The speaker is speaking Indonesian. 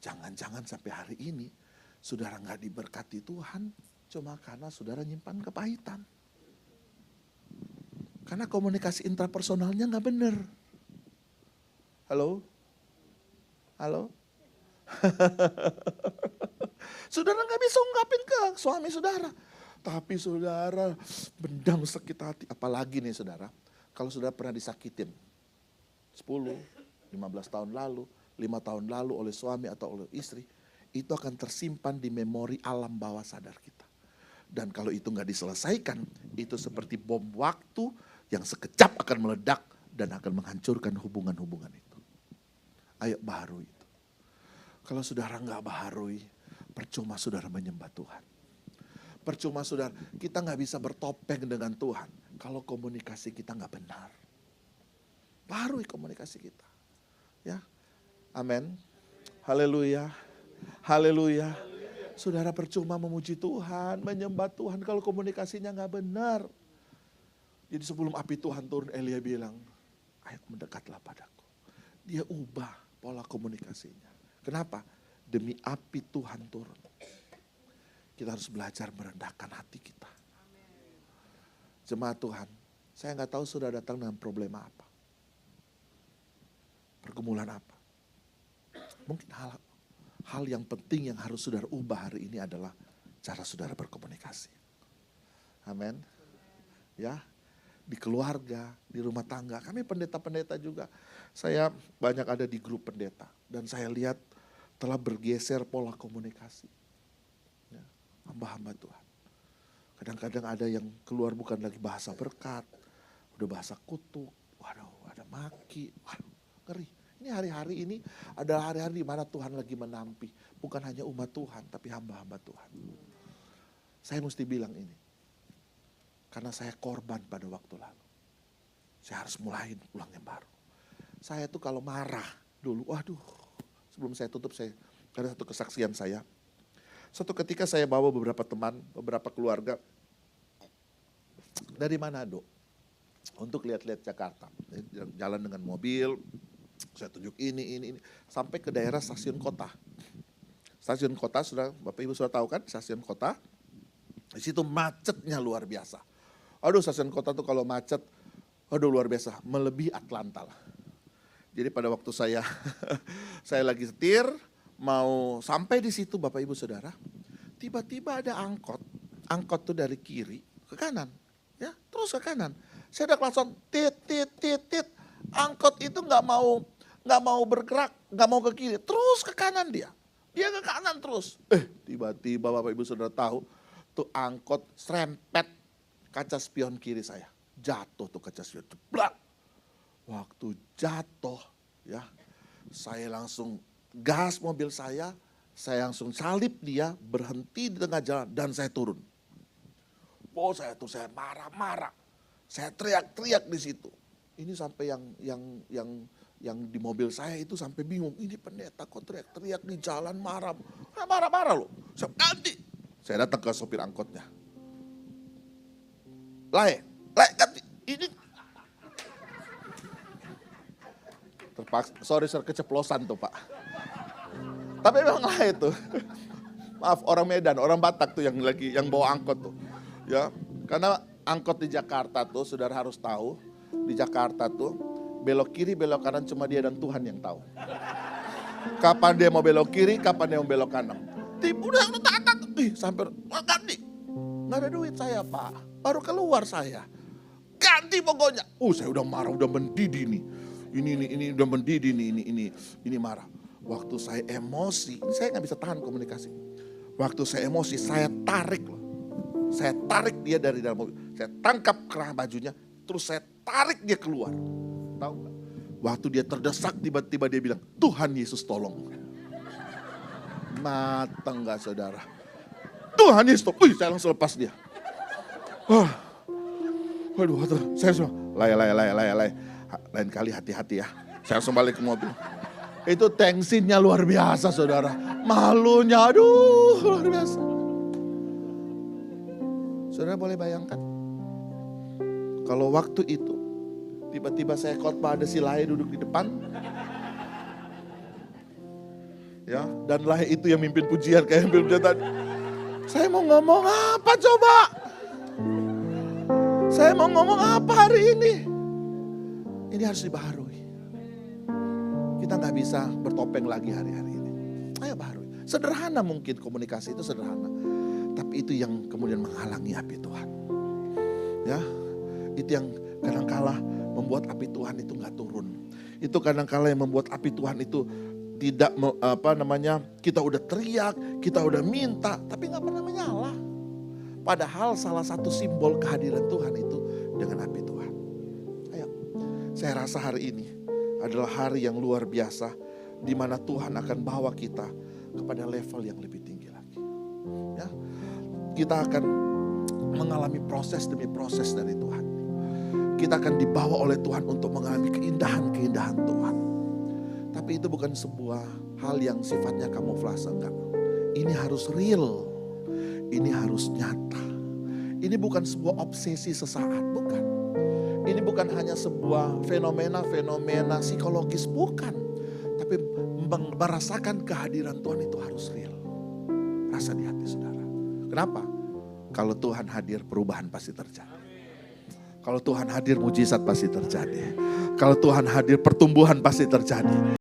Jangan-jangan sampai hari ini saudara nggak diberkati Tuhan cuma karena saudara nyimpan kepahitan. Karena komunikasi intrapersonalnya nggak benar. Halo? Halo? Saudara nggak bisa ungkapin ke suami saudara. Tapi saudara bendam sakit hati. Apalagi nih saudara, kalau saudara pernah disakitin 10, 15 tahun lalu, 5 tahun lalu oleh suami atau oleh istri, itu akan tersimpan di memori alam bawah sadar kita. Dan kalau itu nggak diselesaikan, itu seperti bom waktu yang sekejap akan meledak dan akan menghancurkan hubungan-hubungan itu. Ayo baharui itu. Kalau saudara nggak baharui, percuma saudara menyembah Tuhan. Percuma saudara, kita nggak bisa bertopeng dengan Tuhan kalau komunikasi kita nggak benar. Baharui komunikasi kita. Ya, amin. Haleluya, haleluya. Saudara percuma memuji Tuhan, menyembah Tuhan kalau komunikasinya nggak benar. Jadi sebelum api Tuhan turun, Elia bilang, ayo mendekatlah padaku. Dia ubah pola komunikasinya. Kenapa? Demi api Tuhan turun. Kita harus belajar merendahkan hati kita. Jemaat Tuhan, saya nggak tahu saudara datang dengan problema apa. Pergumulan apa. Mungkin hal yang penting yang harus saudara ubah hari ini adalah cara saudara berkomunikasi. Amin. Ya, di keluarga, di rumah tangga. Kami pendeta-pendeta juga. Saya banyak ada di grup pendeta. Dan saya lihat telah bergeser pola komunikasi. Ya, hamba-hamba Tuhan. Kadang-kadang ada yang keluar bukan lagi bahasa berkat. Udah bahasa kutuk. Waduh, ada maki. Waduh, ngeri. Ini hari-hari ini adalah hari-hari di mana Tuhan lagi menampi. Bukan hanya umat Tuhan, tapi hamba-hamba Tuhan. Saya mesti bilang ini. Karena saya korban pada waktu lalu. Saya harus mulai ulang yang baru. Saya tuh kalau marah dulu, waduh. Sebelum saya tutup, ada satu kesaksian saya. Suatu ketika saya bawa beberapa teman, beberapa keluarga dari Manado untuk lihat-lihat Jakarta. Jalan dengan mobil, saya tunjuk ini. Sampai ke daerah stasiun kota. Stasiun kota, sudah Bapak Ibu sudah tahu kan, stasiun kota. Di situ macetnya luar biasa. Aduh, stasiun kota tuh kalau macet, aduh luar biasa, melebihi Atlanta lah. Jadi pada waktu saya lagi setir, mau sampai di situ Bapak Ibu Saudara, tiba-tiba ada angkot tuh dari kiri ke kanan, ya terus ke kanan. Saya udah langsung tit. Angkot itu nggak mau bergerak, nggak mau ke kiri, terus ke kanan dia ke kanan terus. Tiba-tiba Bapak Ibu Saudara tahu, tuh angkot serempet kaca spion kiri saya, jatuh tuh kaca spion, jeblak. Waktu jatuh, ya, saya langsung gas mobil saya langsung salip dia, berhenti di tengah jalan dan saya turun. Saya marah-marah, saya teriak-teriak di situ. Ini sampai yang di mobil saya itu sampai bingung. Ini pendeta kok teriak-teriak di jalan marah loh. Saya ganti. Saya datang ke sopir angkotnya. Lai ganti. Ini terpaksa, sorry keceplosan tuh Pak. Tapi memang lah itu. Maaf, orang Medan, orang Batak tuh yang bawa angkot tuh. Ya, karena angkot di Jakarta tuh saudara harus tahu, di Jakarta tuh belok kiri belok kanan cuma dia dan Tuhan yang tahu. Kapan dia mau belok kiri, kapan dia mau belok kanan. Udah sampai ganti. Nggak ada duit saya Pak, baru keluar saya. Ganti pokoknya. Saya udah marah, udah mendidih nih. Ini udah mendidih nih, ini marah. Waktu saya emosi, saya nggak bisa tahan komunikasi. Waktu saya emosi, saya tarik loh. Saya tarik dia dari dalam mobil. Saya tangkap kerah bajunya, terus saya tarik dia keluar. Tahu nggak? Waktu dia terdesak, tiba-tiba dia bilang, Tuhan Yesus tolong. Matang nggak saudara? Tuhan Yesus tolong. Saya langsung lepas dia. Waduh, saya semua lay. Lain kali hati-hati ya. Saya langsung balik ke mobil. Itu tensinya luar biasa saudara. Malunya aduh luar biasa. Saudara boleh bayangkan. Kalau waktu itu tiba-tiba saya khotbah ada si Lai duduk di depan. Ya, danlah itu yang mimpin pujian kayak mimpin pujian tadi. Saya mau ngomong apa coba? Saya mau ngomong apa hari ini? Ini harus dibaharui. Kita nggak bisa bertopeng lagi hari-hari ini. Ayo baharui. Sederhana mungkin komunikasi itu sederhana. Tapi itu yang kemudian menghalangi api Tuhan. Ya, itu yang kadang-kala membuat api Tuhan itu nggak turun. Itu kadang-kala yang membuat api Tuhan itu tidak kita udah teriak, kita udah minta, tapi nggak pernah menyala. Padahal salah satu simbol kehadiran Tuhan itu dengan api Tuhan. Ayo, saya rasa hari ini adalah hari yang luar biasa, di mana Tuhan akan bawa kita kepada level yang lebih tinggi lagi. Ya, kita akan mengalami proses demi proses dari Tuhan. Kita akan dibawa oleh Tuhan untuk mengalami keindahan-keindahan Tuhan. Tapi itu bukan sebuah hal yang sifatnya kamuflase, enggak. Ini harus real. Ini harus nyata. Ini bukan sebuah obsesi sesaat, bukan. Ini bukan hanya sebuah fenomena-fenomena psikologis, bukan. Tapi merasakan kehadiran Tuhan itu harus real. Rasa di hati saudara. Kenapa? Kalau Tuhan hadir, perubahan pasti terjadi. Kalau Tuhan hadir, mujizat pasti terjadi. Kalau Tuhan hadir, pertumbuhan pasti terjadi.